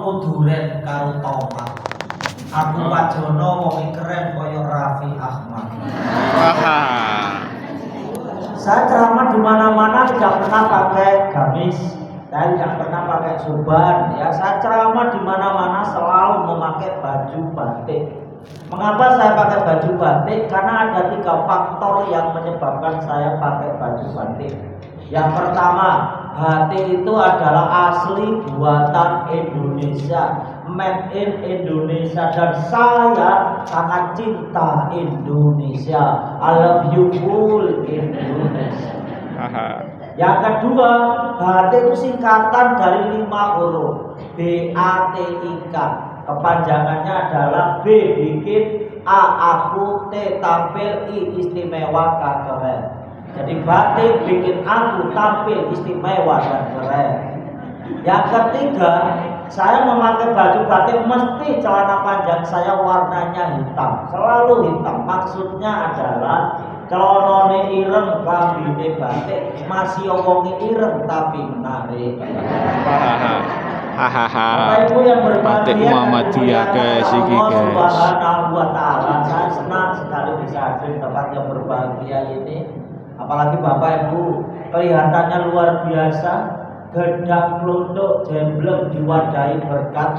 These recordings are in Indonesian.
tuku duren karo tomat. Aku wajono wong keren koyo Raffi Ahmad. Saya ceramah di mana-mana tidak pernah pakai gamis, saya tidak pernah pakai sorban. Ya, saya ceramah di mana-mana selalu memakai baju batik. Mengapa saya pakai baju batik? Karena ada 3 faktor yang menyebabkan saya pakai baju batik. Yang pertama, batik itu adalah asli buatan Indonesia, made in Indonesia, dan saya sangat cinta Indonesia. I love you full Indonesia. Yang kedua, batik itu singkatan dari 5 huruf, BATIK. Kepanjangannya adalah B bikin, A aku, T tampil, I istimewa, K keren. Jadi batik bikin aku tampil istimewa dan keren. Yang ketiga, saya memakai baju batik mesti celana panjang saya warnanya hitam, selalu hitam. Maksudnya adalah celonone ireng, klambine batik, masih omongi ireng tapi menarik. Bapak Ibu yang berbahagia, Muhammadiyah guys, iki guys. Subhanahu wa ta'ala, saya senang sekali bisa hadir di tempat yang berbahagia ini. Apalagi Bapak Ibu kelihatannya luar biasa, gendang klunduk jembleng diwadahi berkat,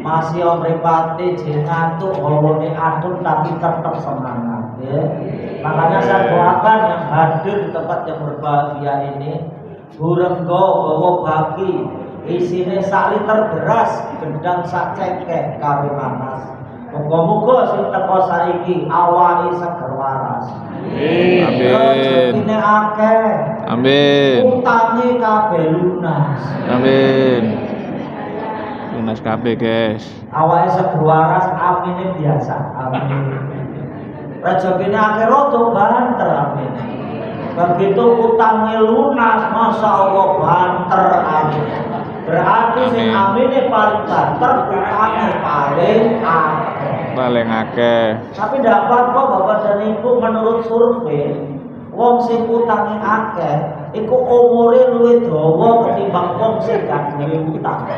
masih om mripate ngantuk hawane adem tapi tetap semangat ya. Makanya saya doakan yang hadir di tempat yang berbahagia ini, burenggo bawa bagi isine sak liter beras, gendang sak cengkeh karo nanas. Muga-muga sing teko saiki awake seger waras. Amin. Rezekine akeh. Amin. Utange kabeh lunas. Amin. Lunas kabeh guys. Awake seger waras, amine biasa. Amin. Rezekine akeh rada banter, amin. Begitu utangnya lunas, masya Allah banter, amin. Berarti sing amine paling banter, utangnya paling akeh. Paling akeh. Tapi tidak apa-apa Bapak dan Ibu, menurut survei wong sing utange akeh iku umure luwih dawa ketimbang wong sing gak duwe utang.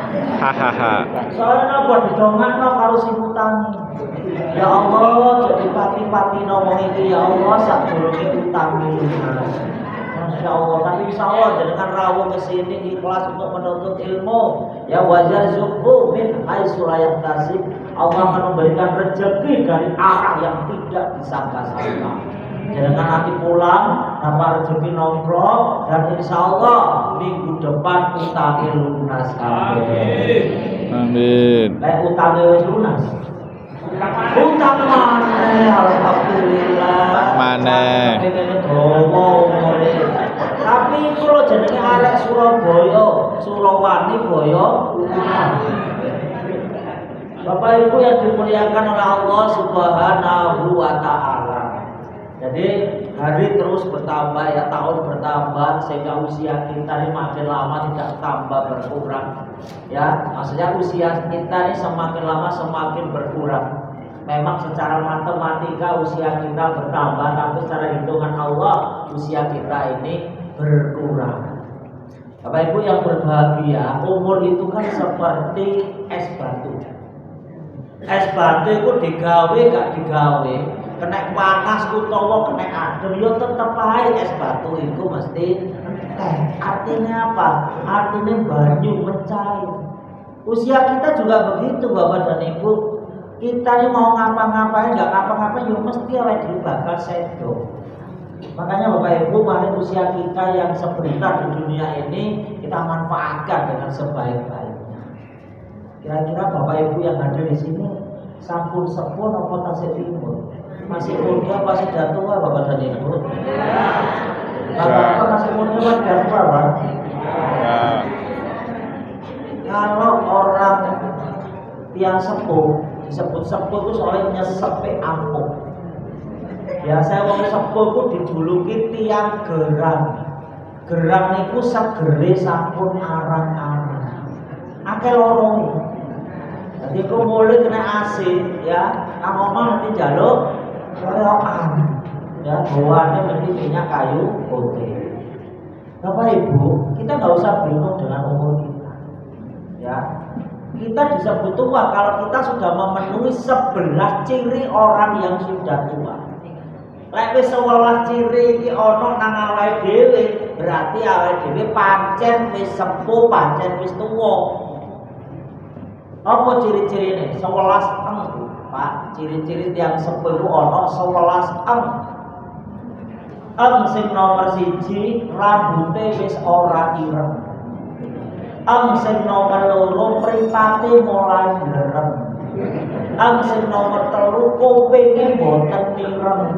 Soalnya apa didongakno karo sing utange. Ya Allah, jadi pati-patino wong iki ya Allah sadurunge utange lunas. Masya Allah, tapi insya Allah dengan rawuh kesini ikhlas untuk menuntut ilmu. Ya wajar zuhbu min haitsu la yahtasib. Allah akan memberikan rezeki dari arah yang tidak disangka-sangka. Jangan nanti pulang dapat rezeki nongkrong dan insya Allah minggu depan utangnya lunas. Amin. Amin. Utangnya lunas. Utang mana? Alhamdulillah. Mana? Tapi itu loh jenenge arek Surabaya, Surawani Boyo. Bapak Ibu yang dimuliakan oleh Allah Subhanahu wa ta'ala. Jadi hari terus bertambah ya, tahun bertambah sehingga usia kita ini makin lama tidak tambah berkurang. Ya, maksudnya usia kita ini semakin lama semakin berkurang. Memang secara matematika usia kita bertambah, tapi secara hitungan Allah usia kita ini berkurang. Bapak Ibu yang berbahagia, umur itu kan seperti es batu. Es batu itu digawe gak digawe, kena panas utawa kena adem, yo tetep ae es batu itu mesti teh. Artinya apa? Artinya banyu mencair. Usia kita juga begitu Bapak dan Ibu. Kita ini mau ngapa-ngapain, gak ngapa-ngapain, yo mesti awake dhewe bakal sedo. Makanya Bapak Ibu, mari usia kita yang sebentar di dunia ini kita manfaatkan dengan sebaik-baiknya. Kira-kira Bapak Ibu yang hadir di sini sampun sepun apa tasik timur? Masih muda apa sudah tua Bapak dan Ibu? Bapak masih muda apa sudah tua Pak? Kalau orang yang sepuh disebut sepuh itu soalnya nyesepe ampuh. Biasa wong sepuh itu dijuluki tiang gerang. Gerang niku segere sampun arang-arang. Akeh lorone. Jadi kok mulai kena asin ya, nang omah nanti jaluk rokokan. Ya, bawaannya mesti minyak kayu putih. Bapak Ibu, kita nggak usah bingung dengan umur kita. Ya, Kita disebut tua kalau kita sudah memenuhi 11 ciri orang yang sudah tua. Lek wis 11 ciri iki ana nang awake dhewe, berarti awake dhewe pancen wis sepuh, pancen wis tuwa. Apa ciri-cirine? 11 eng, Pak. Ciri-ciri tiang sepuh iku ana 11 eng. Eng sing nomor 1, rambuté wis ora ireng. Eng sing nomor 2, mripate mulai ndereng. Eng sing nomor 3, kupinge boten mireng.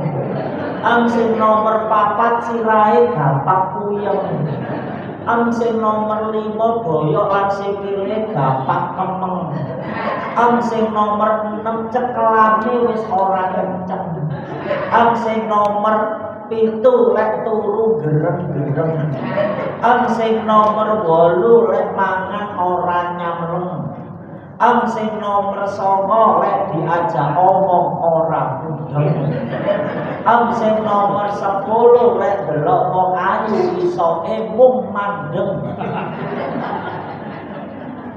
Eng sing nomor 4, sirahe gampang puyeng. Eng sing nomor 5, boyok lan sikile gampang kemeng. Eng sing nomor 6, cekelane wis ora kenceng. Eng sing nomor 7, lek turu gereng-gereng. Eng sing nomor 8, lek mangan ora nyamleng. Eng sing nomor 9, lek diajak omong ora mudeng. Eng sing nomor 10, lek delok wong ayu isoke mung mandeng.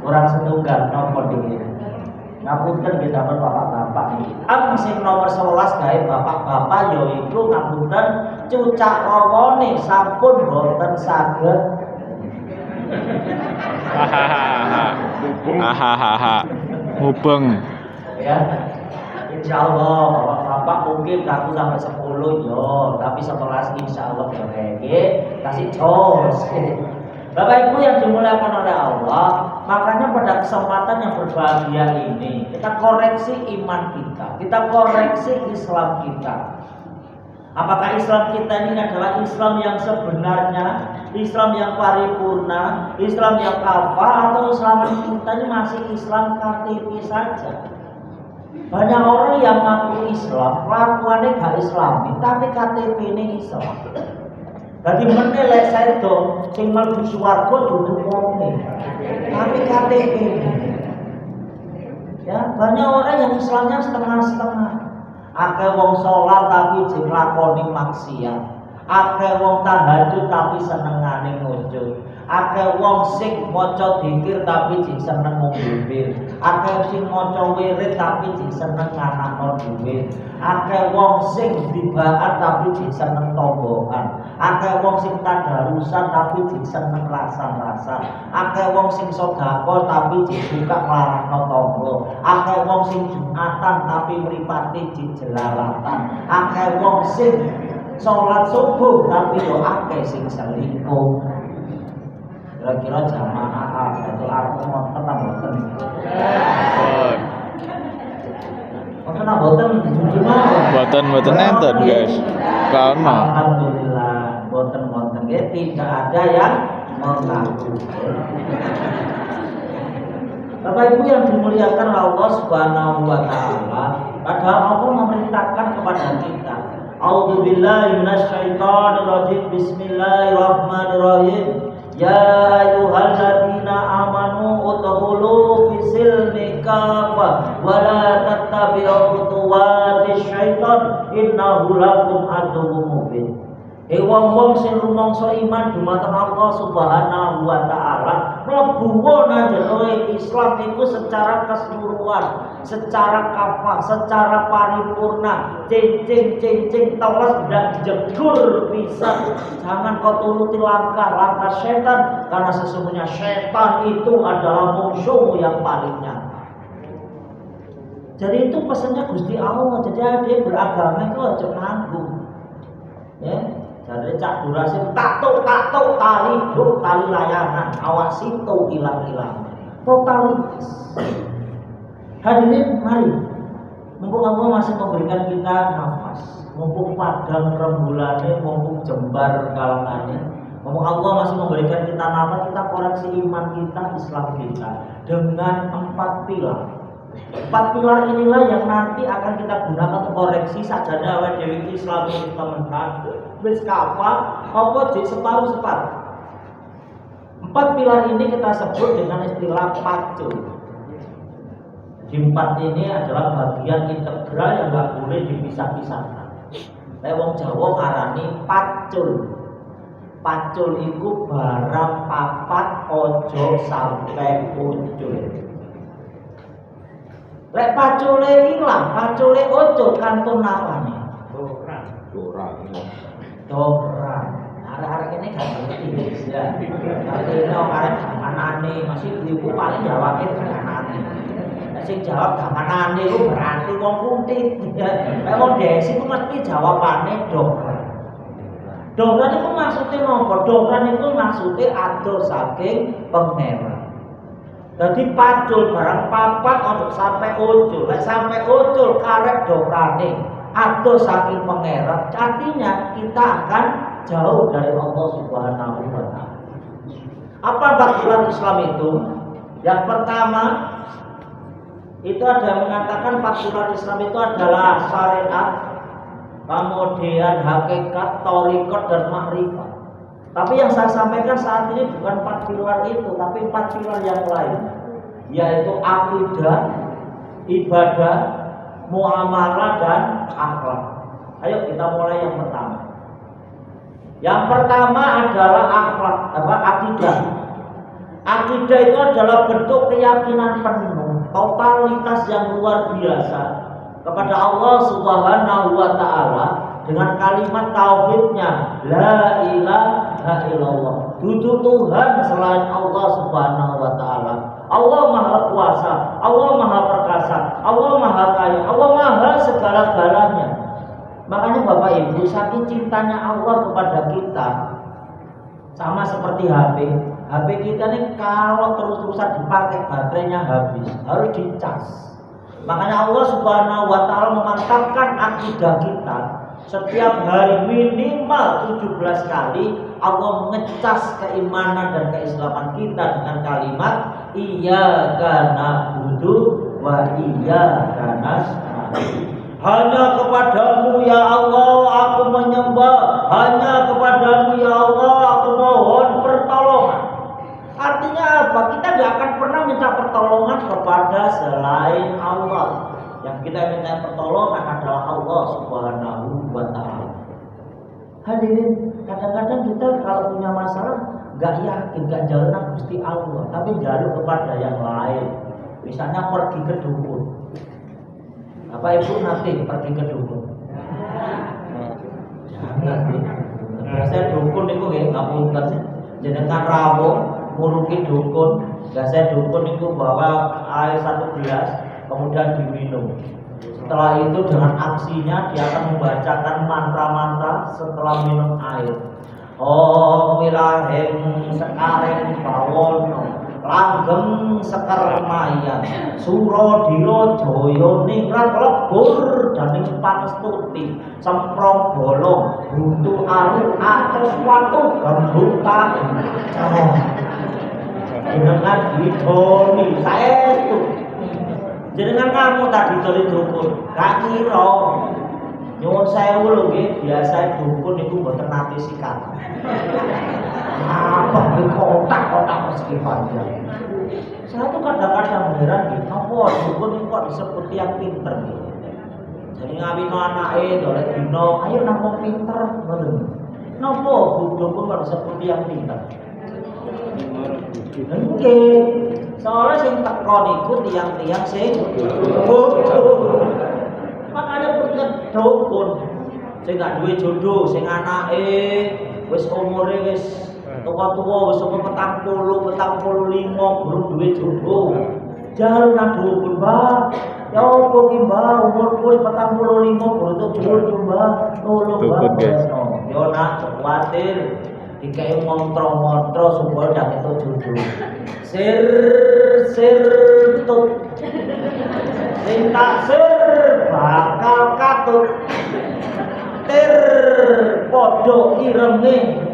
Orang setunggal nopo dhewe. Ngapunten nggih damel bapak-bapak iki. Eng sing nomor 11 gawe bapak-bapak yaiku ngapunten cucak rawane sampun boten saged. Hahaha. Mubeng. Ya. Insyaallah bapak-bapak mungkin aku sampai 10 yo, tapi 11 insyaallah ya nggih. Kasih jos. Bapak Ibu yang dimuliakan oleh Allah, makanya pada kesempatan yang berbahagia ini kita koreksi iman kita koreksi Islam kita. Apakah Islam kita ini adalah Islam yang sebenarnya, Islam yang paripurna, Islam yang kafah, atau Islam kita ini masih Islam KTP saja? Banyak orang yang ngaku Islam, kelakuannya gak Islami, tapi KTP ini Islam. Jadi menilai saya dong, sing mlebu swarga dudu wonge. Tapi KTP. Ya, banyak orang yang Islamnya setengah-setengah. Akeh wong sholat tapi jeng lakoni maksiat. Akeh wong tahajud tapi senengane ngojo. Akeh wong sing maca dzikir tapi jeng seneng ngombe. Akeh sing maca wirid tapi jeng seneng nganakno dhuwit. Akeh wong sing dibaan tapi jeng seneng tombokan. Akeh wong sing tadarusan tapi jeng seneng rasan-rasan. Akeh wong sing sedekah tapi jeng suka nglarangno tombo. Akeh wong sing jumatan tapi mripate jeng jelalatan. Akeh wong sing sholat subuh tapi yo akeh sing selingkuh. Kira-kira jamaah itu arep wonten ta mboten? Wonten ta mboten? Mboten enten, guys. Kaon mah. Alhamdulillah, mboten nggih tidak ada yang mengaku. Bapak Ibu yang dimuliakan Allah Subhanahu wa taala, padahal Allah memerintahkan kepada kita. A'udzubillahi minasyaitonir rajim. Bismillahirrahmanirrahim. Ya ayyuhalladzina amanu udkhulu fis-silmi kafah wa la tattabi'u khutuwatis syaitan innahu lakum aduwwun mubin. Wong-wong sing rumangsa iman dumateng Allah Subhanahu wa taala mlebu nang jero Islam itu secara keseluruhan, secara kafah, secara paripurna, cincin teles ndak jegur pisan. Jangan kau turuti langkah setan, karena sesungguhnya setan itu adalah musuh yang paling nyata. Jadi itu pesannya Gusti Allah. Jadi dia beragama itu aja nanggung. Ya. Jadi cak durasi tato tali layangan, awas itu hilang. Totalitas. Hadirin mari, mumpung Allah masih memberikan kita nafas, mumpung padang rembulannya, mumpung jembar kalangannya, mumpung Allah masih memberikan kita nafas, kita koreksi iman kita, Islam kita dengan 4 pilar. 4 pilar inilah yang nanti akan kita gunakan untuk koreksi sajane awake dhewe Islam ini teman-teman. Wis kafah apa jadi separuh-separuh. 4 pilar ini kita sebut dengan istilah pacul. Di 4 ini adalah bagian integral yang nggak boleh dipisah-pisahkan. Lek wong Jawa ngarani pacul. Pacul itu barang papat ojo sampai ucul. Lek pacule ilang, pacule ojo kantun napane. Dorang. Arek-arek ini gak ngerti ya. Artinya arek gamanane masih ibu paling jawabin gamanane. Sing jawab gamanane itu berarti wong kuntit. Lek wong desi itu mesti jawabane dorang. Dorang itu maksudnya nopo? Dorang itu maksudnya ado saking pangeran. Jadi pacul barang papat untuk sampai ujul. Lek sampai ujul karek dorane ado saking pangeran. Artinya kita akan jauh dari Allah Subhanahu wa taala. Apa batasan Islam itu? Yang pertama itu ada yang mengatakan batasan Islam itu adalah syariat, kemudian hakikat, thariqat dan makrifat. Tapi yang saya sampaikan saat ini bukan 4 pilar itu, tapi 4 pilar yang lain, yaitu akidah, ibadah, muamalah dan akhlak. Ayo kita mulai yang pertama. Yang pertama adalah akhlak, akidah. Akidah itu adalah bentuk keyakinan penuh, totalitas yang luar biasa kepada Allah Subhanahu wa taala dengan kalimat tauhidnya la ilaha illallah. Dudu Tuhan selain Allah Subhanahu wa taala. Allah Maha Kuasa, Allah Maha Perkasa, Allah Maha Kaya, Allah Maha segala-galanya. Makanya Bapak Ibu, saking cintanya Allah kepada kita, sama seperti HP kita nih kalau terus-terusan dipakai baterainya habis, harus dicas. Makanya Allah Subhanahu wa taala memantapkan akidah kita. Setiap hari minimal 17 kali Allah mengecas keimanan dan keislaman kita dengan kalimat iyyaka na'budu wa iyyaka nasta'in. Hanya kepadamu ya Allah aku menyembah, hanya kepadamu ya Allah aku mohon pertolongan. Artinya apa? Kita gak akan pernah minta pertolongan kepada selain Allah. Yang kita minta pertolongan adalah Allah Subhanahu wa taala. Hadirin, kadang-kadang kita kalau punya masalah gak yakin, gak jalan Gusti Allah, tapi jalur kepada yang lain. Misalnya pergi ke dukun. Apa Ibu nanti pergi ke dukun? Jangan. Biasanya dukun itu nggih ngapunten jenengan rawuh nguruki dukun. Biasanya dukun itu bawa air 1 gelas kemudian diminum. Setelah itu dengan aksinya dia akan membacakan mantra-mantra setelah minum air. Om wilahing sekareng bawono langgeng sekar mayan suradila jaya ningrat lebur daning panestuti semprong bolong buntu aru atus watu gembung kayu jenengan didoni saestu jenengan kamu tadi didoni dukun gak kira nyuwun sewu lho nggih biasa dukun niku mboten nate sikat apa di kotak-kotak meski panjang. Saya tuh kadang-kadang heran gitu, apa dukun ini kok disebut yang pinter gitu. Jadi ngawino anake dolek dino, ayo nang wong pinter ngoten. Napa dukun kok disebut yang pinter? Nggih. Soalnya sing teko niku tiang-tiang sing bodoh. Makanya punya dukun sing gak duwe jodoh, sing anake wis umure wis tua-tua wis umur 40, 45 belum duwe jodoh. Jangan nang dukun, Mbah. Ya opo ki, Mbah, umurku wis 45 belum jodoh, Mbah. Tolong, Mbah. Yo nak kuwatir dikei montro-montro supaya ndak itu jodoh. Sir tut. Sing tak sir bakal katut. Tir podo irenge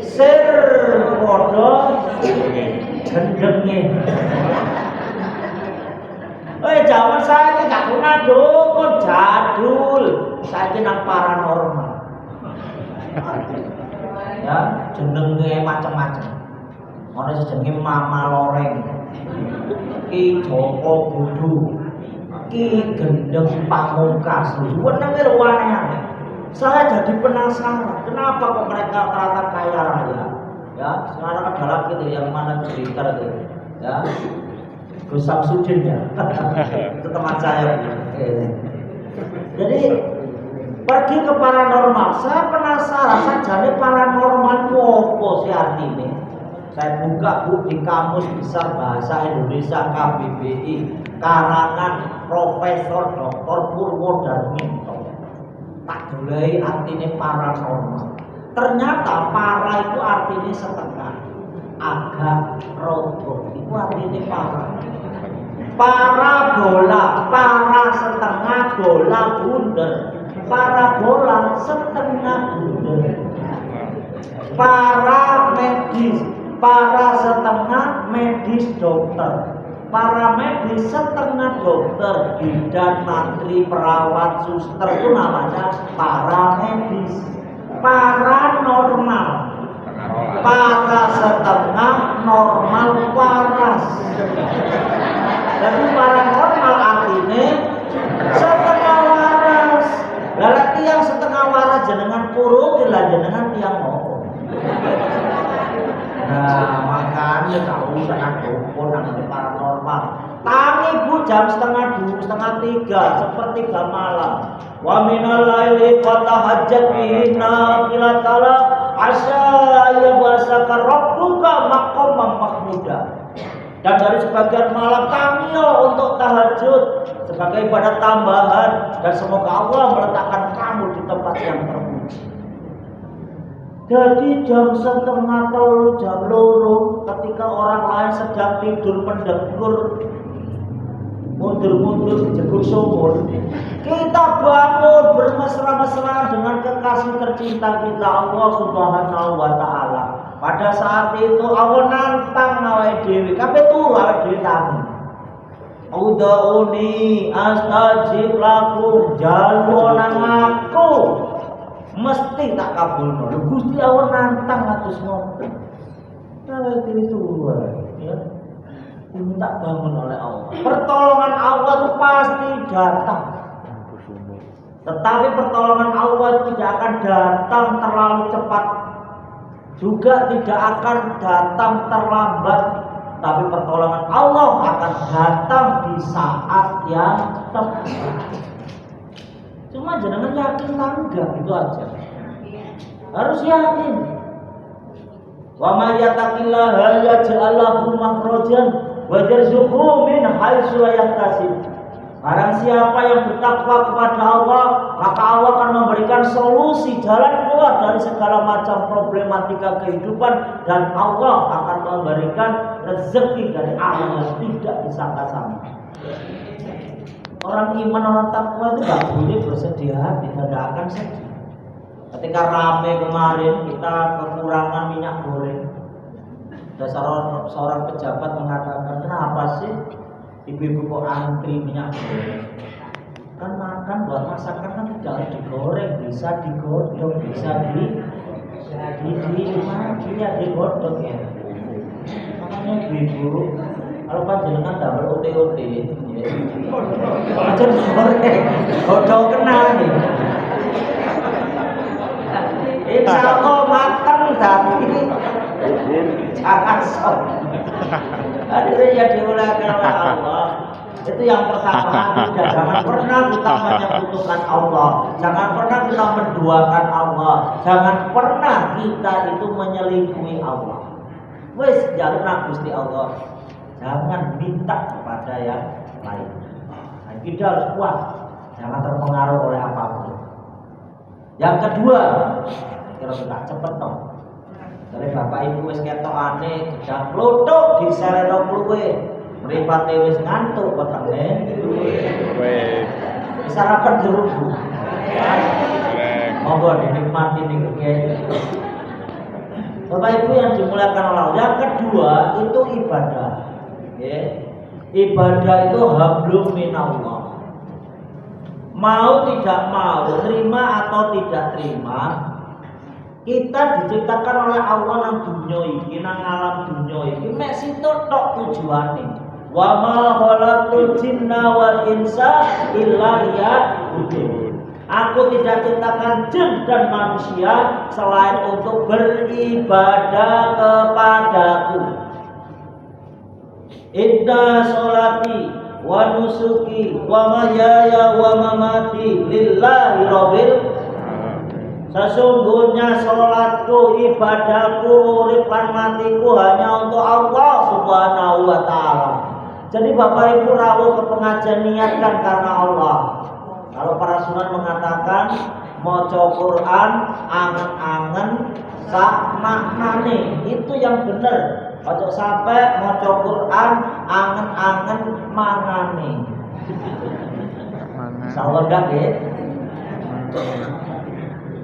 sir podo gendenge. Zaman saya itu gak guna dukun jadul, saya ini nang paranormal. Ya, jenenge macam-macam. Ono jenenge Mama Loreng, Ki Joko Budu, Ki Gendeng Pamungkas. Wenenge lho aneh-aneh. Saya jadi penasaran, kenapa kok mereka ternyata kaya raya? Ya, sekarang adalah gitu yang mana cerita gitu, ya. Gus Samsudin ya. Itu teman saya. Jadi pergi ke paranormal. Saya penasaran sajane paranormal itu apa sih artinya? Saya buka di Kamus Besar Bahasa Indonesia KBBI karangan Profesor Dr. Purwo Darminto. Tak dolai artinya paranormal. Ternyata para itu artinya setengah, agak rodo. Itu artinya para. Parabola, para setengah bola bundar. Parabola setengah bundar. Para medis, para setengah medis dokter. Para medis setengah dokter, bidan, mantri, perawat, suster itu namanya para medis. Paranormal, para setengah normal waras. Jadi paranormal artinya setengah waras. Lalu tiang setengah waras jenengan purung jenengan tiang ngomong. Nah, makanya tahu sangat dukun namanya paranormal. Tangi bu jam setengah 2, setengah 3, sepertiga malam. Wa minal laili fatahajjat bihi nafilatan asa yabasaka rabbuka maqaman mahmuda. Dan dari sebagian malam tangiyo untuk tahajud sebagai ibadah tambahan dan semoga Allah meletakkan kamu di tempat yang terpuji. Jadi jam setengah 3, jam 2 ketika orang lain sedang tidur mendekur mundur-mundur dijegur sumur, kita bangun bermesra-mesraan dengan kekasih tercinta kita Allah Subhanahu wa Ta'ala. Pada saat itu Allah nantang awake dhewe, kabeh turu awake dhewe tamu. Ud'uni astajib lakum, jalu nang aku mesti tak kabulno. Lho Gusti Allah nantang atus ngoten. Awake dhewe turu ya. Minta bangun oleh Allah. Pertolongan Allah itu pasti datang. Tetapi pertolongan Allah itu tidak akan datang terlalu cepat, juga tidak akan datang terlambat. Tapi pertolongan Allah akan datang di saat yang tepat. Cuma jangan yakin enggak gitu aja. Harus yakin. Wa may yattaqillaha yaj'al lahu makhrajan wa yarzuqhu min haitsu la yahtasib. Barang siapa yang bertakwa kepada Allah, maka Allah akan memberikan solusi jalan keluar dari segala macam problematika kehidupan, dan Allah akan memberikan rezeki dari arah yang tidak disangka-sangka. Orang iman, orang takwa itu gak boleh bersedih hati, tidak akan sedih. Ketika rame kemarin kita kekurangan minyak goreng, ada seorang pejabat mengatakan, kenapa sih ibu-ibu kok antri minyak goreng? Kan makan buat masakan kan tidak harus digoreng, bisa digodok, bisa digodok ya. Makanya ibu-ibu kalau panjenengan double OT ya. Aja digoreng, godok kena nih. Insya Allah matang tapi jangan sok. Hadirin yang dimuliakan oleh Allah. Itu yang pertama, jangan pernah kita menyekutukan Allah, jangan pernah kita menduakan Allah, jangan pernah kita itu menyelingkuhi Allah. Wes jalurna Gusti Allah, jangan minta kepada yang lain. Nah, kita harus kuat, jangan terpengaruh oleh apapun. Yang kedua, kira kita cepet toh. Dari bapak ibu wis ketokane gedang kluthuk disereno kluwe. Mripate wis ngantuk wetenge. Wes. Sarapan jeruk. Monggo dinikmati niku nggih. Bapak ibu yang dimuliakan Allah. Yang kedua itu ibadah. Nggih. Ibadah itu hablum minallah. Mau tidak mau, terima atau tidak terima, kita diciptakan oleh Allah nang dunya iki, nang alam dunya iki mek situ tok tujuane. Wa ma khalaqtul jinna wal insa illa liya'budun. Aku tidak ciptakan jin dan manusia selain untuk beribadah kepadaku. Inna sholati wa nusuki wa mahyaya wa mamati lillahi rabbil. Sesungguhnya sholatku, ibadahku, urip lan matiku hanya untuk Allah Subhanahu wa taala. Jadi Bapak Ibu rawuh ke pengajian niatkan karena Allah. Kalau para sunan mengatakan maca Quran angen-angen sak maknane, itu yang benar. Ojo sampai maca Quran angen-angen mangane. Insyaallah dah nggih.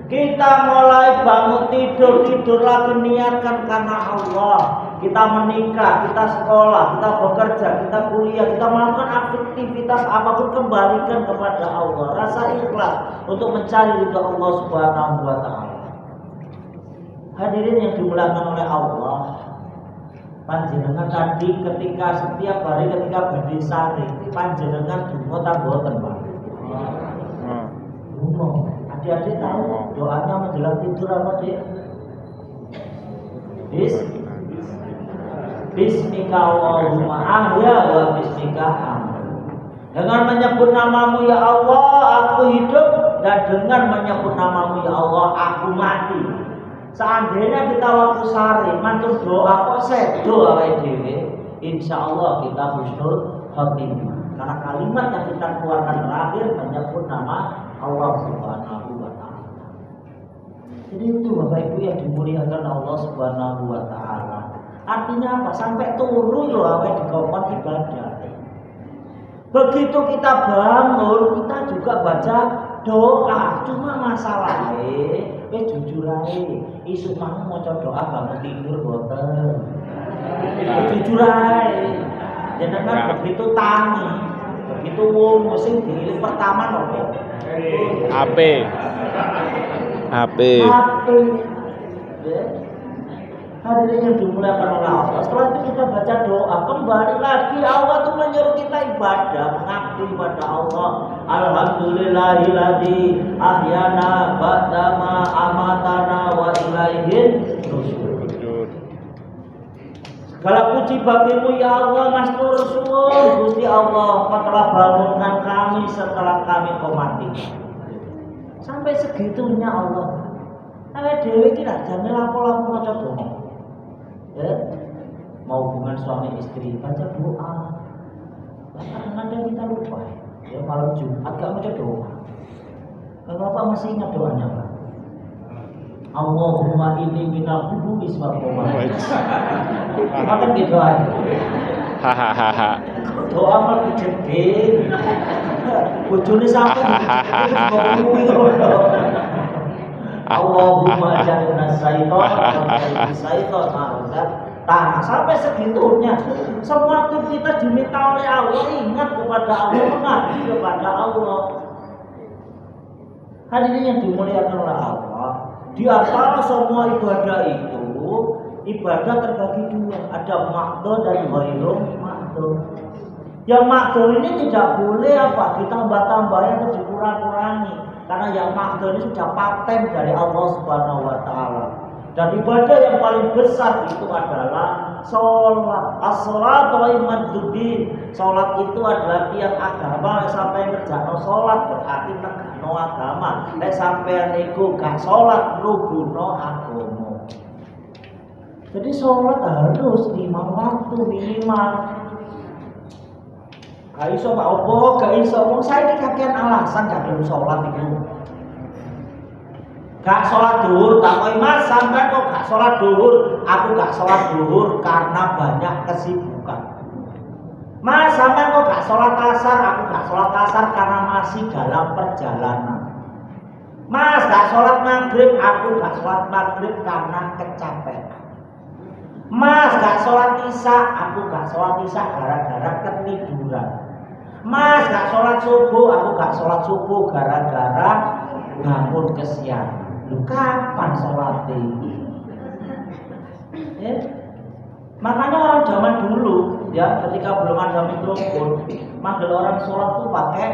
Kita mulai bangun tidur lagi niatkan karena Allah. Kita menikah, kita sekolah, kita bekerja, kita kuliah, kita melakukan aktivitas apapun kembalikan kepada Allah. Rasa ikhlas untuk mencari ridha Allah Subhanahu wa taala. Hadirin yang dimuliakan oleh Allah. Panjenengan tadi ketika setiap hari ketika badhe sare, panjenengan donga ta mboten, Pak? Donga. Adik-adik tahu doanya menjelang tidur apa, Dik? Bismika Allahumma ahya wa bismika amut. Dengan menyebut namamu ya Allah aku hidup, dan dengan menyebut namamu ya Allah aku mati. Seandainya kita waktu sare mantul doa kok sedo awake dhewe, insyaallah kita husnul khotimah. Karena kalimat yang kita keluarkan terakhir menyebut nama Allah Subhanahu wa taala. Jadi itu Bapak Ibu yang dimuliakan Allah Subhanahu wa taala. Artinya apa? Sampai turu loh apa di kapan ibadah. Begitu kita bangun, kita juga baca doa. Cuma masalahnya, jujur aja, isu kamu mau doa bangun tidur boten. Jujur aja, jangan begitu tangi, begitu musim diri pertama nopo. HP. Hadirin yang dimuliakan oleh Allah. Setelah itu kita baca doa, kembali lagi Allah itu menyuruh kita ibadah, mengabdi kepada Allah. Alhamdulillahilladzi ahyana ba'dama amatana wa ilaihin nusyur. Segala puji bagimu ya Allah, matur suwun Gusti Allah, telah bangunkan kami setelah kami mati. Sampai segitunya Allah. Awake dhewe iki ra jane lapo-lapo maca doa. Mau hubungan suami istri baca doa. Kadang-kadang kita lupa. Ya malam Jumat gak baca doa. Kalau Bapak masih ingat doanya Pak? Allahumma inni minal hubungi ismakumah. Makan gitu doanya. Hahaha. Doa mah gede. Bojone sampe. Allahumma jangan syaitan tanah sampai segitunya. Semua itu kita diminta oleh Allah, ingat kepada Allah, mengabdi kepada Allah. Hadirin yang dimuliakan oleh Allah, di antara semua ibadah itu, ibadah terbagi dua, ada makdo dan ghairul makdo. Yang makdo ini tidak boleh apa ditambah-tambahin atau dikurang-kurangi. Karena yang makdo ini sudah paten dari Allah Subhanahu wa taala. Dan ibadah yang paling besar itu adalah sholat. As-sholatu imaduddin. Sholat itu adalah tiang agama. Sampai ngerjakno sholat berarti negakno agama. Nek sampai niku gak sholat rubuhno agama. Jadi sholat harus 5 waktu minimal. Gak iso Pak opo, gak iso. Wong saiki kakean alasan gak gelem salat iku. Gak salat zuhur, takoki Mas, sampean kok gak salat zuhur? Aku gak salat zuhur karena banyak kesibukan. Mas, sampean kok gak salat asar? Aku gak salat asar karena masih dalam perjalanan. Mas, gak salat maghrib? Aku gak salat maghrib karena kecapean. Mas, gak salat isya? Aku gak salat isya gara-gara ketiduran. Mas gak sholat subuh, aku gak sholat subuh gara-gara bangun kesiangan. Lu kapan sholat ini? Makanya orang zaman dulu ya, ketika belum ada mikrofon, manggil orang sholat tuh pakai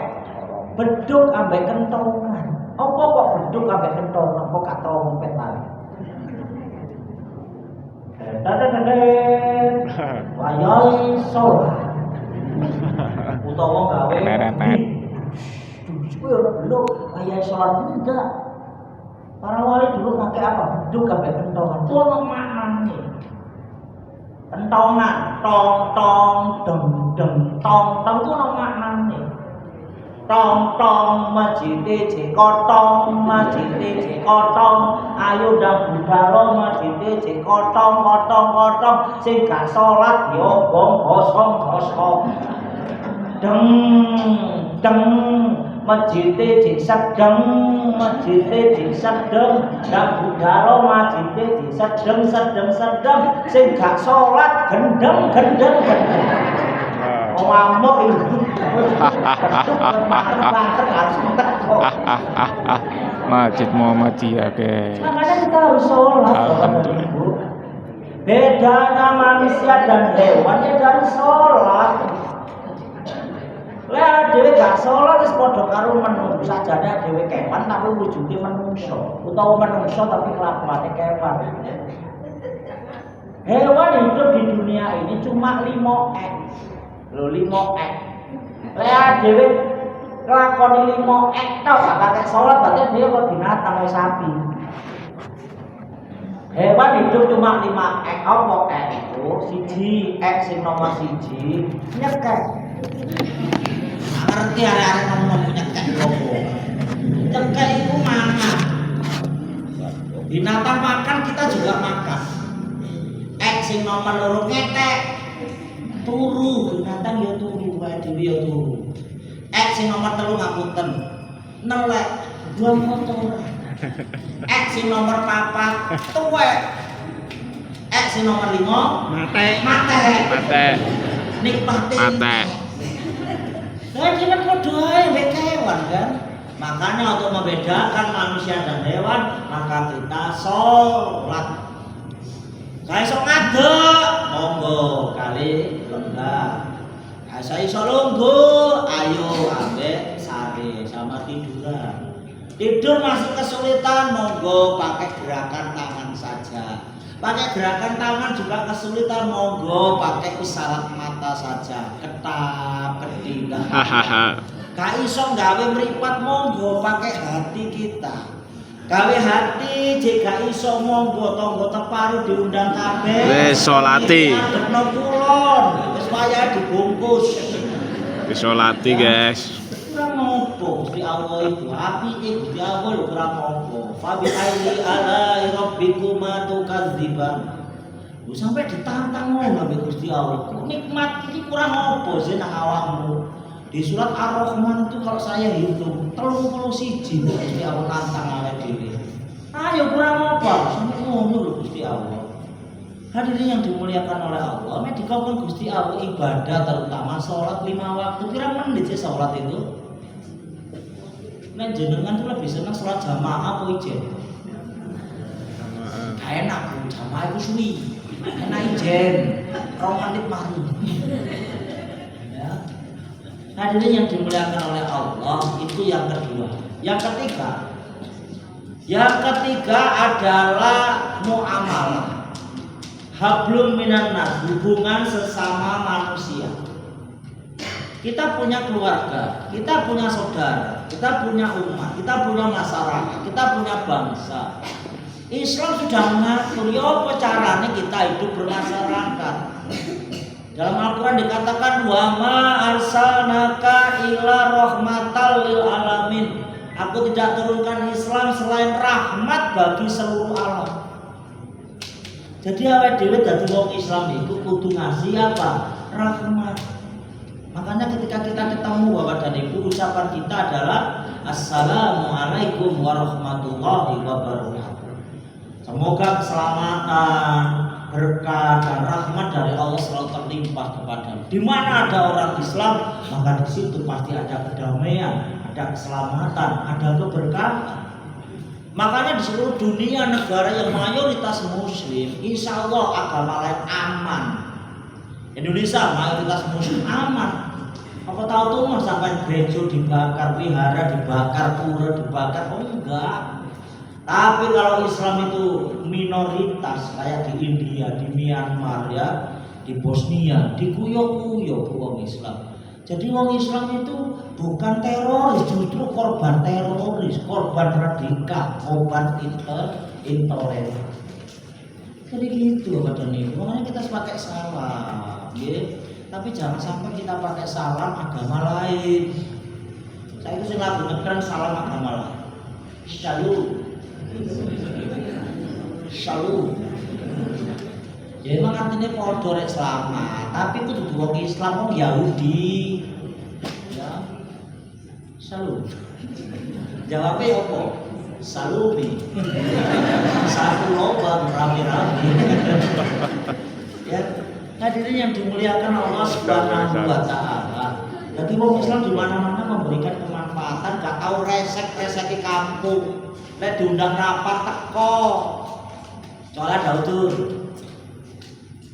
beduk ambek kentongan. Apa kok beduk ambek kentongan? Kok gak trompet lagi? wayai sholat utawa gawe Meretet. kuwi ora belum wayai sholat enggak. Para wali dulu pakai apa? Beduk sampai kentongan. Itu ono maknane. Kentongan, tong tong deng deng tong tong itu ono maknane. Tong tong masjide jekotong, masjide jekotong, ayo ndang budhalo masjide jekotong kotong kotong, sing gak salat ya obong gosong-gosong. Deng deng masjide jek sedeng, masjide jek sedeng, ndang budhalo masjide jek sedeng sedeng sedeng, sing gak salat gendeng gendeng gendeng. Ngamuk itu. Masjid Muhammadiyah, guys. Makanya kita harus sholat. Alhamdulillah. Bedanya manusia dan hewan ya dari sholat. Lah dhewe gak sholat wis padha karo menungso sajane dhewe kewan tapi wujude menungso. Utawa menungso tapi kelakuane kewan. Hewan hidup di dunia ini cuma 5 ek. Lho 5 ek. Lah dhewe nglakoni 5 ek tok gak pakai salat berarti dia kok binatang kayak sapi. Hewan hidup cuma 5 ek. Apa ek itu? Siji ek sing nomor 1 nyekek. Ngerti arek-arek ngomong nyekek opo. Nyekek itu mangan. Binatang makan kita juga makan. Ek sing nomor 2 ngetek. Turu, binatang ya turu, wae dhewe ya turu. Sing nomor 3 ngapunten. Nelek, dua motor. Sing nomor 4 tuwek. Sing nomor 5 mate. Nikmati. Mate. Lah jeneng padha ae mbek kewan kan. Makanya untuk membedakan manusia dan hewan, maka kita sholat. Kae iso ngadeg, monggo kali lenggah. Kae iso lungguh, ayo ambek sare sama tiduran. Tidur masih kesulitan, monggo pakai gerakan tangan saja. Pakai gerakan tangan juga kesulitan, monggo pakai isyarat mata saja. Ketap, kedindah. Gak iso gawe mripat, monggo pakai hati kita. Gawe hati jika iso monggo tonggo teparu diundang kabeh. Wis sholati. Adekno kulon, wis wayahe dibungkus. Wis sholati, guys. Kurang ngopo Gusti Allah itu, apike Gusti Allah lho kurang ngopo. Fa bi ayyi ala rabbikuma tukadziban. Lu sampai ditantang ngono mbek Gusti Allah. Nikmat iki kurang ngopo sih nang awakmu. Di surat Ar-Rahman itu kalau saya hitung 31 Gusti Allah tantang awake dhewe. Ayo kurang apa? Sampai ngono lho Gusti Allah. Hadirin yang dimuliakan oleh Allah, nek dikongkon Gusti Allah ibadah terutama salat 5 waktu, pirang menit sih salat itu? Nek jenengan tuh lebih senang salat jamaah apa ijen? Gak enak, jamaah itu suwi. Enak ijen, 2 menit mari. Hadirin yang dimuliakan oleh Allah, itu yang kedua. Yang ketiga adalah muamalah. Hablum minan nas, hubungan sesama manusia. Kita punya keluarga, kita punya saudara, kita punya umat, kita punya masyarakat, kita punya bangsa. Islam sudah mengatur ya apa caranya kita hidup bermasyarakat. Dalam Al-Quran dikatakan wa ma arsalnaka illa rahmatal lil alamin. Aku tidak turunkan Islam selain rahmat bagi seluruh alam. Jadi awake dhewe dadi wong Islam itu kudu ngasih apa? Rahmat. Makanya ketika kita ketemu Bapak dan Ibu, ucapan kita adalah Assalamualaikum warahmatullahi wabarakatuh. Semoga keselamatan, berkah dan rahmat dari Allah selalu terlimpah kepadamu. Di mana ada orang Islam, maka di situ pasti ada kedamaian, ada keselamatan, ada keberkahan. Makanya di seluruh dunia negara yang mayoritas Muslim, insya Allah agama lain aman. Indonesia mayoritas Muslim aman. Apa tahu tuh mas sampai gereja dibakar, wihara dibakar, pura dibakar? Oh enggak. Tapi kalau Islam itu minoritas kayak di India, di Myanmar ya, di Bosnia, dikuyok-kuyok wong Islam. Jadi wong Islam itu bukan teroris, justru korban teroris, korban radikal, korban intoleran. Jadi gitu katanya. Makanya kita pakai salam, ya. Tapi jangan sampai kita pakai salam agama lain. Saya itu lagu ngetren salam agama lain. Shalom. Shalom. Ya emang artinya podo rek selamat, tapi itu dudu wong Islam wong Yahudi. Ya. Shalom. Jawabnya apa? Salumi. Satu lobang rame-rame. Ya, hadirin yang dimuliakan Allah Subhanahu wa taala. Jadi wong Islam di mana-mana memberikan kemanfaatan, gak tahu resek-resek di kampung. Lek diundang rapat teko. Soalnya ada utur.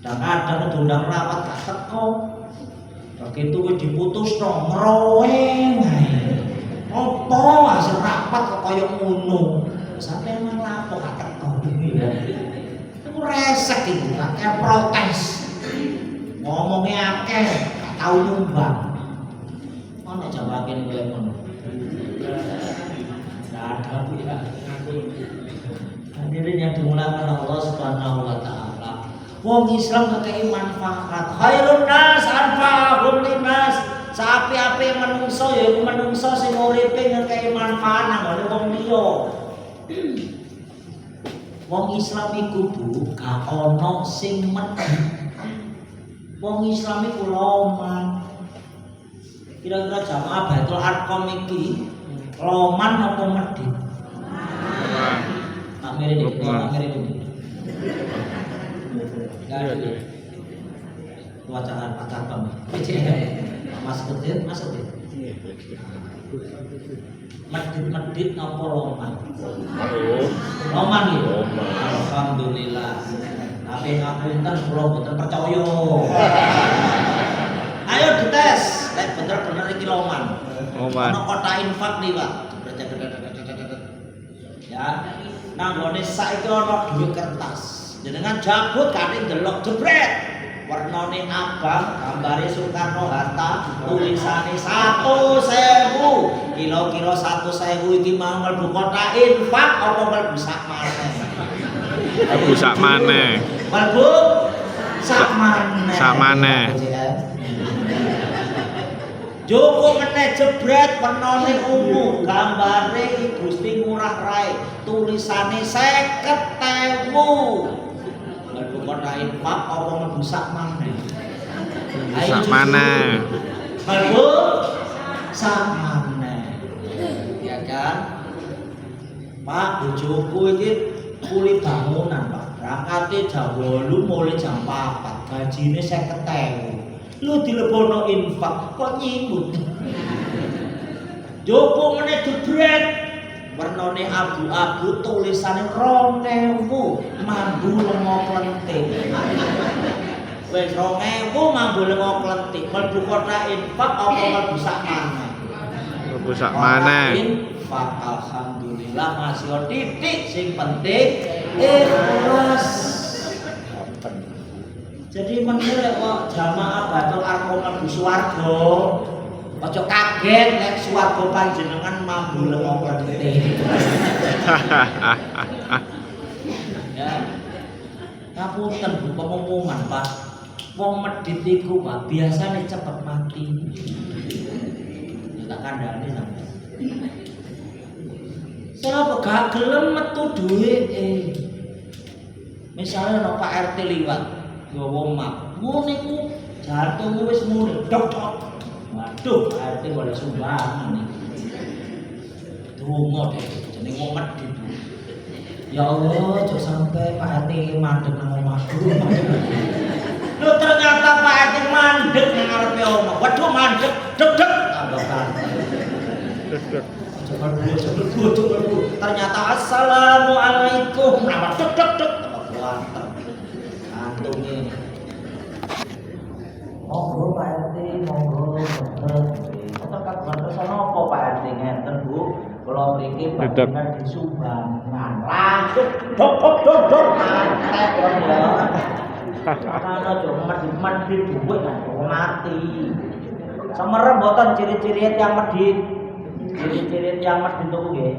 Dan ada diundang rapat gak teko. Begitu wis diputus dong ngroweng. Apa hasil rapat kok kaya ngono. Sampai emang lapo gak teko ya. Itu resek itu, kayak protes. Ngomongnya akeh, gak tau nyumbang. Mana jawabin gue ngono. Ada ya. Hadirin yang dimuliakan Allah Subhanahu wa taala. Wong Islam ngekei manfaat. Khairun nas anfa'uhum linnas. Sapi-api menungso ya iku menungso sing uripe ngekei manfaat nang wong liya. Wong Islam iku gak ana sing medhit. Wong Islam iku loman. Kira-kira jamaah Baitul Arqam iki loman apa medhit? Tak mirip iki, tak mirip iki. Jadi wacana pacar Bang. Mas Betin, Mas Betin. Medhit apa loman? Loman iki. Alhamdulillah. Tapi ngapunten kula mboten percaya. Ayo dites, lek bener-bener iki loman. Ono kota infak liwat. Ya, nang gone saiki ono duit kertas. Jenengan jabut kate delok jebret. Warnane abang, gambare Soekarno Hatta, tulisane 1.000. Kira-kira 1.000 iki mau mlebu kota infak apa mlebu sak maneh? Mlebu sak maneh. Mlebu sak maneh. Sak maneh. Joko meneh jebret warnane ungu, gambare Gusti Ngurah Rai, tulisane 50.000. Mlebu kota infak apa mlebu sak maneh? Sak maneh. Mlebu sak maneh. Ya kan? Pak, bojoku iki kuli bangunan, Pak. Berangkate jam 8 mulai jam 4. Gajine 50.000. Lu dilebono infak kok nyimut. Joko meneh jebret warnane abu-abu tulisane 2.000 mambu lengo klenthing. Wis 2.000 mambu lengo klenthing mlebu kota infak apa mlebu sak maneh? Mlebu sak maneh. Infak alhamdulillah masih titik sing penting ikhlas. Jadi menurut kok jamaah Baitul Arqam mlebu swarga, aja kaget nek swarga panjenengan mambu lengo klenthing. Ya. Ngapunten Bu pengumuman, Pak. Wong medhit iku Pak biasane cepet mati. Tak kandhane sampe. Soale gak gelem metu duwike. Misalnya ono Pak RT liwat gowo mak, ngono niku jantungmu wis muni dok. Waduh, RT boleh sumbangan iki. Donga deh, jenenge wong medhit. Ya Allah, aja sampai Pak RT mandeg nang omahku. Lho ternyata Pak RT mandeg nang ngarepe omah. Waduh mandeg, dek tambah kan. Coba dulu. Ternyata assalamualaikum. Nama dek. Kuantar. Antungnya. Monggo Pak RT, monggo. Tekan banter sono apa Pak RT ngenten Bu? Kula mriki panjenengan disumbangan. Langsung dok. Antek ya. Makanya aja medit duit kan mati. Semerem mboten ciri-ciri yang medit. Ciri-ciri yang medit itu nggih.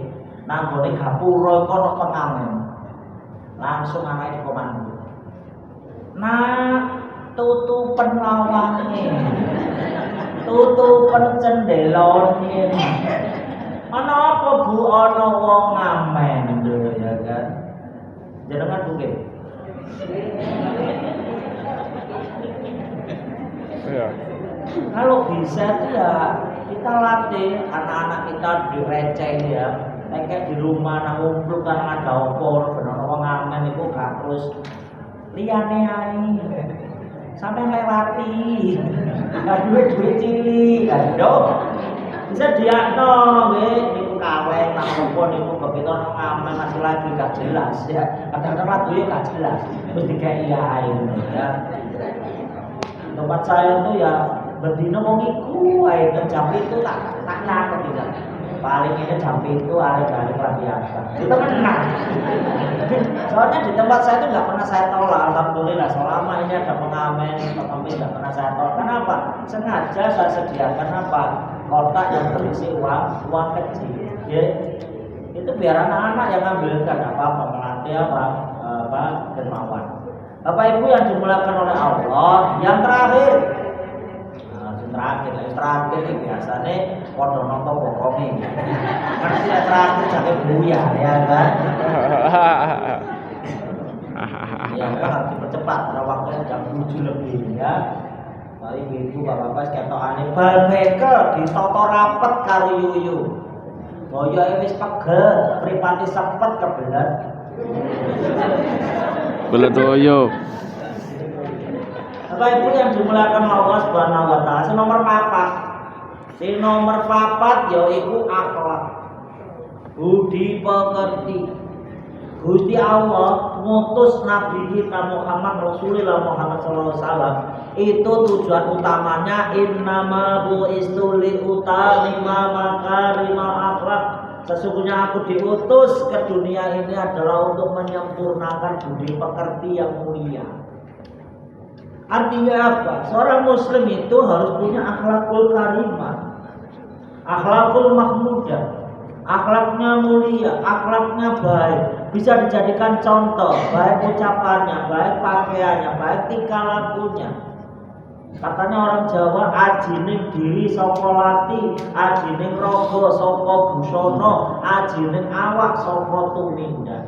Nang gone gapura iku ana pengamen. Langsung anake komando. Nah, tutupen lawange. Tutupen cendelone. Ana apa Bu ana wong ngamen lho ya kan. Jenengan nggih. Iya. Kalau bisa itu ya kita latih anak-anak kita direceh ya. Kayak di rumah nang ngumpul kan ada opor, bener wong ngamen iku gak terus liyane ae. Sampai lewati. Gak duit cilik, kan dong. Bisa diakno nggih niku kaweng nang opo niku begitu nang ngamen masih lagi gak jelas ya. Kadang-kadang lagunya gak jelas. Terus dikei ae ya. Tempat saya itu ya berdino mau ngiku ae jam itu tak nyatet tidak. Paling ini jam itu hari-hari biasa. Itu menang. Soalnya di tempat saya itu nggak pernah saya tolak. Alhamdulillah selama ini ada pengamen, pengemis nggak pernah saya tolak. Kenapa? Sengaja saya sediakan apa? Kotak yang berisi uang kecil. Ya. Itu biar anak-anak yang ngambilkan apa melatih apa dermawan. Bapak Ibu yang dimulakan oleh Allah, yang terakhir ini biasanya podo nonton bokomi. Karena yang terakhir sampai buya ya kan. Ya kan harus dipercepat karena waktunya jam 7 lebih ya. Mari ibu bapak-bapak ketokane bal bekel ditoto rapet karo yuyu. Boyo wis pegel, mripate sepet kebelet. Belet toyo. Bapak Ibu yang dimuliakan Allah Subhanahu wa taala, nomor 4. Nomor 4 yaiku akhlak. Budi pekerti. Gusti Allah ngutus Nabi kita Muhammad Rasulullah Muhammad SAW itu tujuan utamanya innama bu'istu li utamima makarimal akhlak. Sesungguhnya aku diutus ke dunia ini adalah untuk menyempurnakan budi pekerti yang mulia. Artinya apa? Seorang muslim itu harus punya akhlakul karimah, akhlakul mahmudah, akhlaknya mulia, akhlaknya baik, bisa dijadikan contoh, baik ucapannya, baik pakaiannya, baik tingkah lakunya. Katanya orang Jawa, ajining diri saka lati, ajining raga saka busana, ajining awak saka tumindak.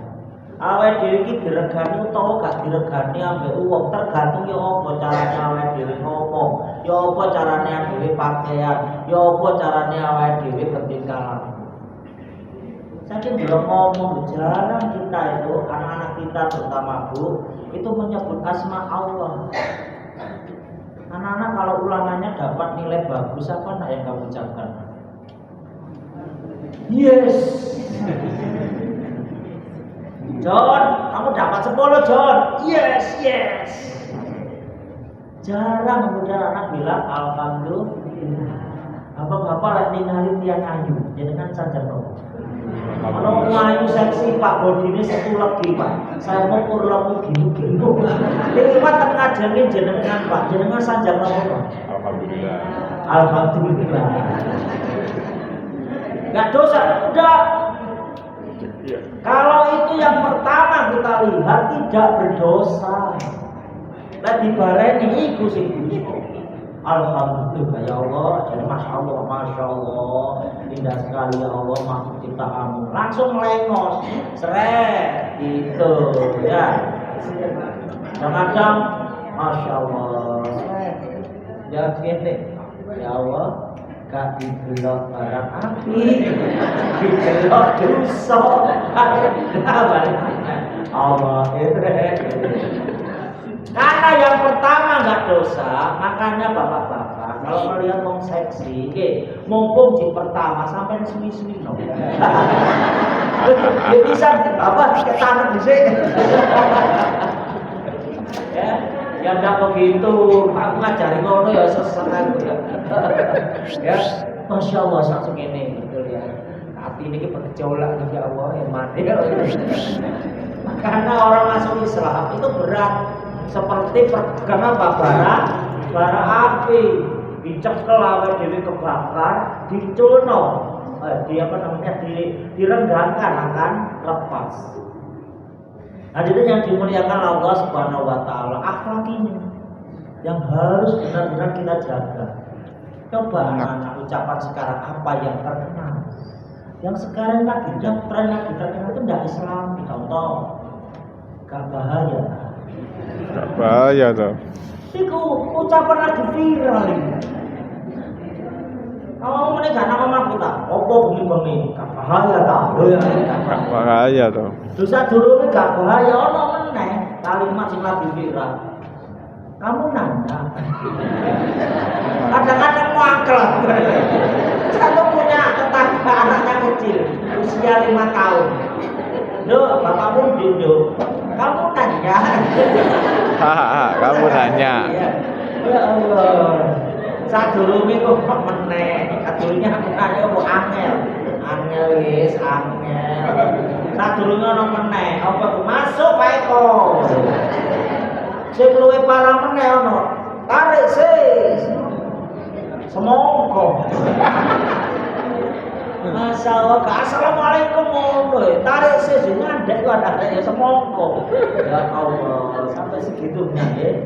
Awake dhewe iki diregani utawa gak diregani ambek wong tergantung ya apa carane awake dhewe ngomong, ya apa carane dhewe pakaian, ya apa carane awake dhewe bertingkah laku. Saking belum ngomong jarang kita itu anak-anak kita terutama Bu itu menyebut asma Allah. Anak-anak kalau ulangannya dapat nilai bagus apa yang kamu ucapkan? Yes. John, kamu dapat 10 John. Yes, yes. Jarang kemudian anak bilang alhamdulillah. Bapak-bapak lagi ningali tiang ayu, jenengan saja dong. Kalau ayu seksi Pak, bodinya satu lagi Pak. Saya mau kurang gini-gini. Ini Pak ngajeni jenengan Pak, jenengan saja dong Pak. Alhamdulillah. Alhamdulillah. Gak dosa, udah. Kalau itu yang pertama kita lihat tidak berdosa. Lah dibaleni iku sing alhamdulillah ya Allah, jadi masya Allah, indah sekali ya Allah makhluk ciptaanmu. Langsung melengos, seret gitu ya. Kadang-kadang masya Allah, ya gini, ya Allah. Gak digelok barang api, digelok dosa. Allah karena yang pertama nggak dosa, makanya bapak-bapak kalau melihat wong seksi, mumpung di pertama sampai suwi-suwi no. Dia bisa apa ketarik di sini. Ya ndak begitu, aku ngajari ngono ya seseneng ya. Masya Allah langsung ini betul ya. Hati ini bergejolak ya Allah ya mati. Karena orang masuk Islam itu berat. seperti kenapa bara api dicekel awake dhewe kebakar, diculno, direndahkan akan lepas. Hadirin yang dimuliakan Allah Subhanahu wa taala, akhlak ini yang harus benar-benar kita jaga. Coba anak-anak ucapan sekarang apa yang terkenal? Yang sekarang lagi tren lagi terkenal itu tidak Islami, contoh. Gak bahaya. Gak bahaya toh. Iku ucapan lagi viral ini. Kalau mau gak nama kita, opo bengi-bengi, gak bahaya tau. Gak bahaya toh. Dosa dulu gak bahaya, ono meneh kalimat sing lagi viral. Kamu nanya. Kadang-kadang wakil. Satu punya tetangga anaknya kecil, usia 5 tahun. Loh, bapakmu duduk. Kamu nanya. Kamu nanya. Ya Allah. Sadurunge kok meneh. Sadurunge aku nanya kok angel. Angel wis, angel. Sadurunge ono meneh. Apa masuk Pak Eko. Sing luwih parah meneh ono. Tarik sis. Semongko. Masya Allah, assalamualaikum ngono. Tarik sis ngandek kok ada ya semongko. Ya Allah, sampai segitunya ya.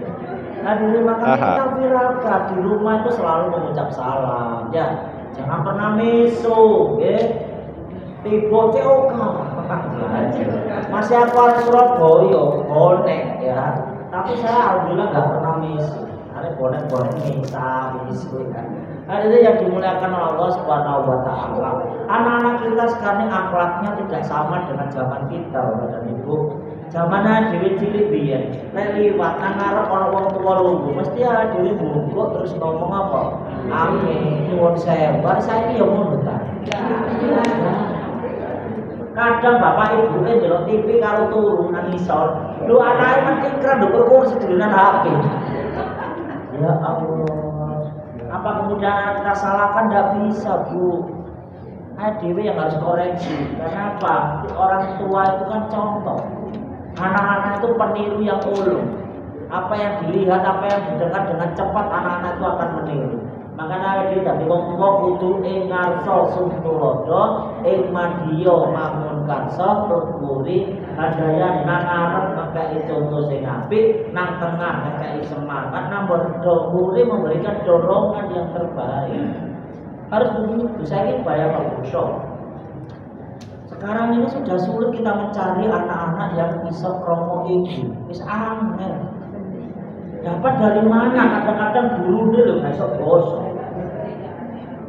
Hadirin makanya kita viralkan di rumah itu selalu mengucap salam ya. Jangan pernah meso, ya. Tiba COK. Masih aku Surabaya, bonek ya. Tapi saya alhamdulillah nggak pernah meso. Ada bonek-bonek minta meso kan. Hadirin yang dimuliakan Allah Subhanahu wa taala. Anak-anak kita sekarang akhlaknya tidak sama dengan zaman kita, Bapak dan Ibu. Zamane dhewe cilik biyen, nek liwat nang ngarep ana wong tuwa lungguh, mesti dhewe bungkuk terus ngomong apa? Amin, nyuwun sewu. Saiki ya ngono ta. Kadang bapak ibuke ndelok TV karo turu nang isor. Lho anake mesti kran ndukur kursi dolanan HP. Ya Allah. Apa kemudian kita salahkan? Tidak bisa, Bu. Dewi yang harus koreksi. Kenapa? Orang tua itu kan contoh. Anak-anak itu peniru yang ulung. Apa yang dilihat, apa yang didengar dengan cepat anak-anak itu akan meniru. Makanya dia dari wong tua kudu ing ngarsa suntulodo, ing madya mangun karsa tuturi hadaya nang arep ngekeki contoh sing apik, nang tengah ngekeki semangat, nang mburi memberikan dorongan yang terbaik. Harus begitu. Saya ini bayar Pak Busho. Sekarang ini sudah sulit kita mencari anak-anak yang bisa kromo ibu. Wis angel. Dapat dari mana? Kadang-kadang guru dia loh gak iso basa.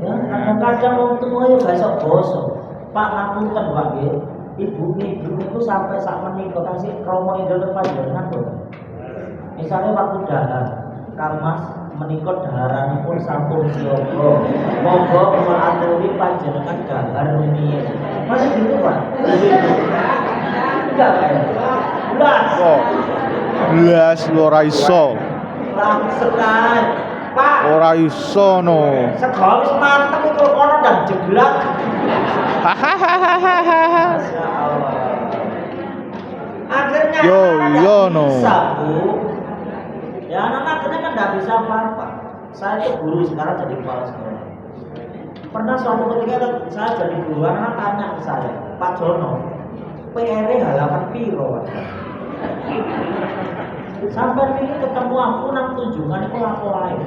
Ya, kadang-kadang wong tua ya gak iso basa. Pak ngapunten Pak nggih. Ibu itu sampai saat menikah kasih kromo Idul panjenengan lho. Misalnya waktu dahar, Kang Mas menikah daharanipun sampun siyoga. Monggo kula aturi panjenengan dahar rumiyin. Masih gitu Pak? Enggak kan? Blas ora iso. Sekali. Pak. Ora iso no. Sego wis mantep iku kono ndang jeglak. Masya Allah. Akhirnya yo no. Bisa, Bu. Ya anak-anak akhirnya kan nggak bisa apa-apa. Saya itu guru sekarang jadi kepala sekolah. Pernah suatu ketika saya jadi guru, anak tanya ke saya, Pak Jono, PR halaman piro? Sampai ini ketemu aku nang tunjungan itu aku lain.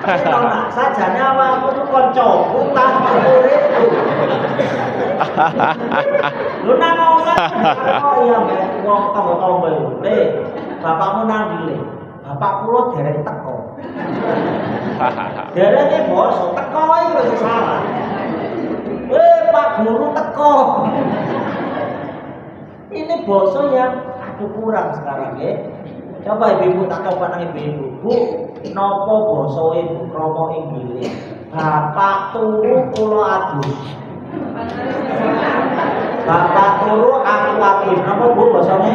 Tahu nak sajane awakmu tuh kancaku tanpa muridku. Lu nang ngomong oh iya mbak wong tonggo-tonggo iku. Bapakmu nang ndi? Bapak kula dereng teko. Derenge bos teko iki wis salah. Pak guru teko. Ini basa yang aduh kurang sekarang ya. Coba ibu tak coba nang ibu. Bu, napa basa ibu krama Inggris? Bapak turu kula adus. Bapak turu aku adus. Napa Bu basane?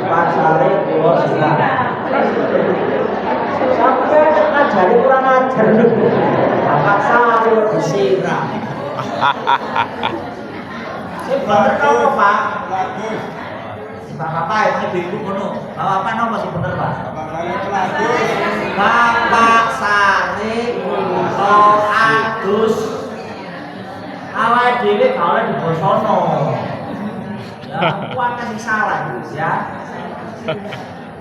Pasare kula silang. Sampai ngajari kurang ajar. Bapak sare disiram. Sing bener apa, Pak? Bapak yang ibu ngono. Bapak napa sing bener, Pak? Bapak Sari Kulo Agus. Awake dhewe gak oleh dibosono. Ya, uang kasih salah ya.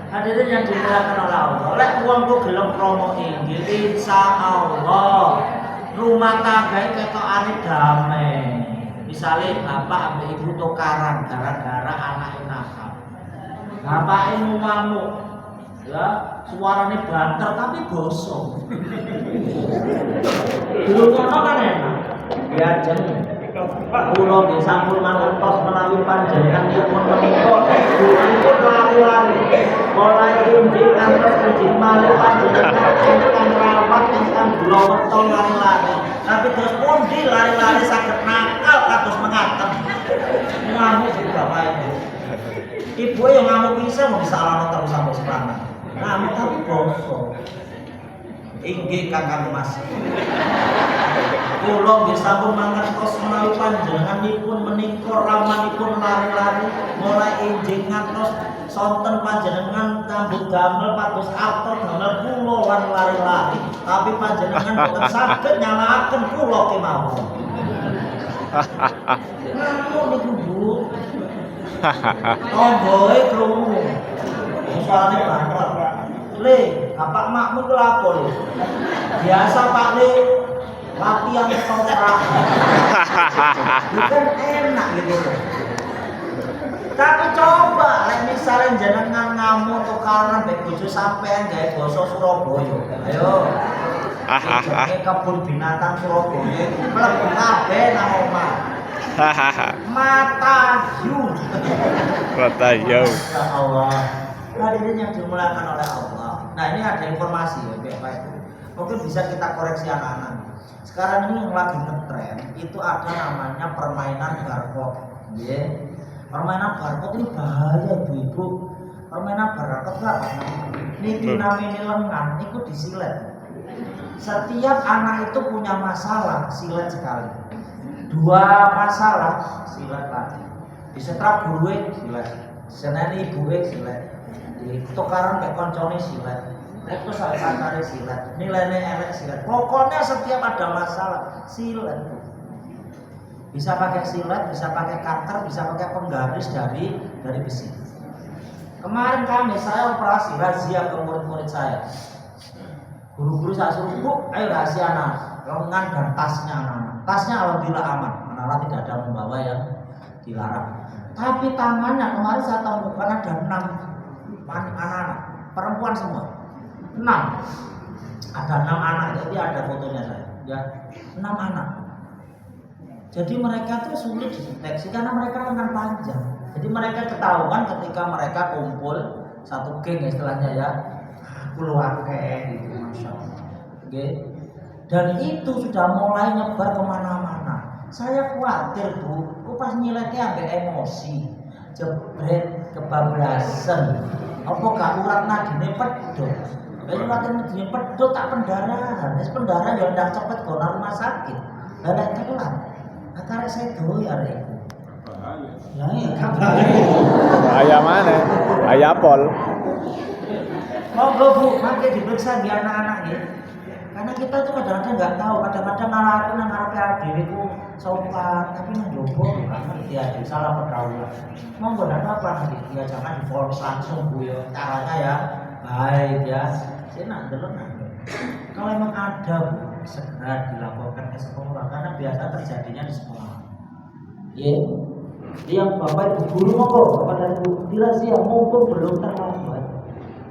Hadirin yang dimuliakan oleh Allah. Lek uang ku gelem promo inggil insyaallah rumah tangga ketokane damai. Misalnya bapak ambil ibu tukaran gara-gara anaknya nakal. Bapak ini ngamuk, ya suaranya banter tapi gosong. Dulu kono kan enak, diajeng. Kulo nggih sampun mangertos menawi panjenengan dipun menika dipun lari-lari. Mulai injing ngantos injing malih panjenengan ingkang rawat ingkang kula weton lari-lari. Tapi terus pundi lari-lari saged nakal kados mengaten. Ngamuk juga bae. Ibu yang ngamuk bisa mau disalahno terus sampai sekarang. Ngamuk tapi bosok. Inggih Kakang Mas. Kula nggih sampun mangertos menawi panjenenganipun menika ramanipun lari-lari mulai injing ngantos sonten panjenengan kanggo damel pados arta damel kula lan lari-lari. Tapi panjenengan boten saged nyalakaken kula kemawon. Ngamuk niku Bu. Tomboe krungu. Suarane banter. Le, Bapak makmu ku lapo le? Biasa Pak le latihan toprak. Bukan enak gitu. Tapi coba, lek misalnya jenengan ngamuk tukaran mbek bojo sampean gawe basa Surabaya. Ayo. Ini kebun binatang Surabaya, mlebu kabeh nang omah. Matayu. Matayu. Ya Allah. Hadirin yang dimuliakan oleh Allah. Nah, ini ada informasi ya, Bapak Ibu. Mungkin bisa kita koreksi anak-anak. Sekarang ini yang lagi ngetren itu ada namanya permainan barcode. Ya. Permainan barcode ini bahaya Ibu-ibu. Permainan barcode apa? Niki namine lengan itu disilet. Setiap anak itu punya masalah, silet sekali. Dua masalah, silet lagi. Disetrap guruwe, silet. Seneni ibuwe, silet. Tukaran kayak koncone silet. Itu sampai pacarnya silet. Nilainya elek silet. Pokoknya setiap ada masalah, silet. Bisa pakai silet, bisa pakai cutter, bisa pakai penggaris dari besi. Kemarin saya operasi razia ke murid-murid saya. Guru-guru saya suruh, Bu, ayo rahasia anak, lengan dan tasnya anak. Tasnya alhamdulillah aman, anak tidak ada membawa yang dilarang. Tapi tangannya kemarin saya temukan ada 6 anak-anak, perempuan semua. 6. Ada 6 anak, jadi ada fotonya saya. Ya, 6 anak. Jadi mereka tuh sulit dideteksi karena mereka lengan panjang. Jadi mereka ketahuan ketika mereka kumpul satu geng istilahnya ya. Keluar kayak gitu, masya Allah. Okay. Dan itu sudah mulai nyebar kemana-mana. Saya khawatir Bu, aku pas nyiletnya agak emosi, jebret kebablasan. Apa gak urat nadine pedot? Kalau urat nadine pedot tak pendarahan. Wis pendarahan ya ndak cepet go nang rumah sakit. Lah nek telat, akarek saya doyar iku. Lah iya kabare. Ayam mana? Ayam pol. Monggo Bu, mangke diperiksa di anak-anak ya. Karena kita tuh kadang-kadang nggak tahu, kadang-kadang ngarepe nang ngarepe dhewe ku sopan, tapi nang jowo kan ngerti aja salah pergaulan. Monggo ndak apa nanti ya jangan di-force langsung Bu ya. Caranya ya baik ya. Enak delok nang. Kalau emang ada Bu, segera dilaporkan ke sekolah karena biasa terjadinya di sekolah. Ya. Yang Bapak Ibu guru monggo, Bapak dan Ibu dirahsia mumpung belum terlambat.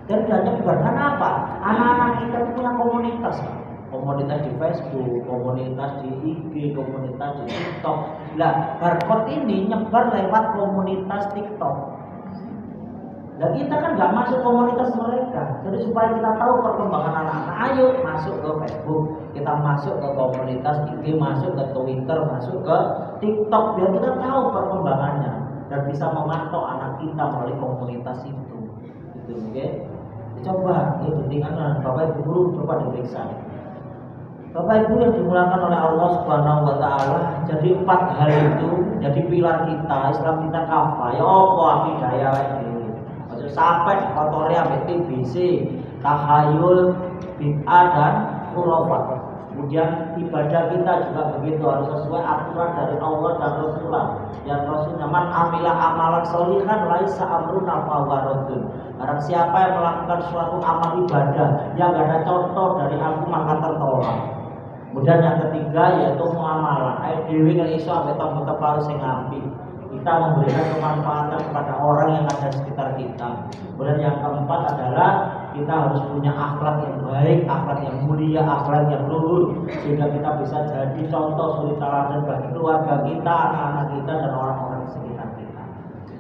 Dan menyebarkan apa? Anak-anak kita itu punya komunitas, komunitas di Facebook, komunitas di IG, komunitas di TikTok. Nah, barcode ini nyebar lewat komunitas TikTok. Dan kita kan nggak masuk komunitas mereka. Jadi supaya kita tahu perkembangan anak-anak, ayo masuk ke Facebook, kita masuk ke komunitas IG, masuk ke Twitter, masuk ke TikTok, biar kita tahu perkembangannya dan bisa memantau anak kita melalui komunitas itu. Gitu, oke? Coba, ya pentingan Bapak Ibu guru coba diperiksa. Bapak Ibu yang dimulakan oleh Allah Subhanahu wa taala, jadi 4 hal itu jadi pilar kita, Islam kita kafah. Ya apa akidaya iki. Maksud sampai kotornya ambek TBC, tahayul, bid'ah dan khurafat. Kemudian ibadah kita juga begitu, harus sesuai aturan dari Allah dan Rasulullah. Yang Rasulnya man amila amalan sholihan laisa amruna fahuwa raddun. Barang siapa yang melakukan suatu amal ibadah yang gak ada contoh dari aku maka tertolak. Kemudian yang ketiga yaitu muamalah. Ayo dewi kalau iso sampai tempat harus yang ngambil. Kita memberikan kemanfaatan kepada orang yang ada di sekitar kita. Kemudian yang keempat adalah kita harus punya akhlak yang baik, akhlak yang mulia, akhlak yang luhur, sehingga kita bisa jadi contoh suri teladan bagi keluarga kita, anak-anak kita dan orang-orang di sekitar kita.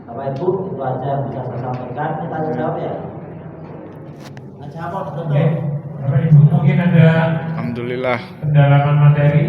Bapak Ibu, itu aja yang bisa saya sampaikan. Kita jawab ya. Jawab betul. Bapak Ibu mungkin ada Alhamdulillah. pendalaman materi.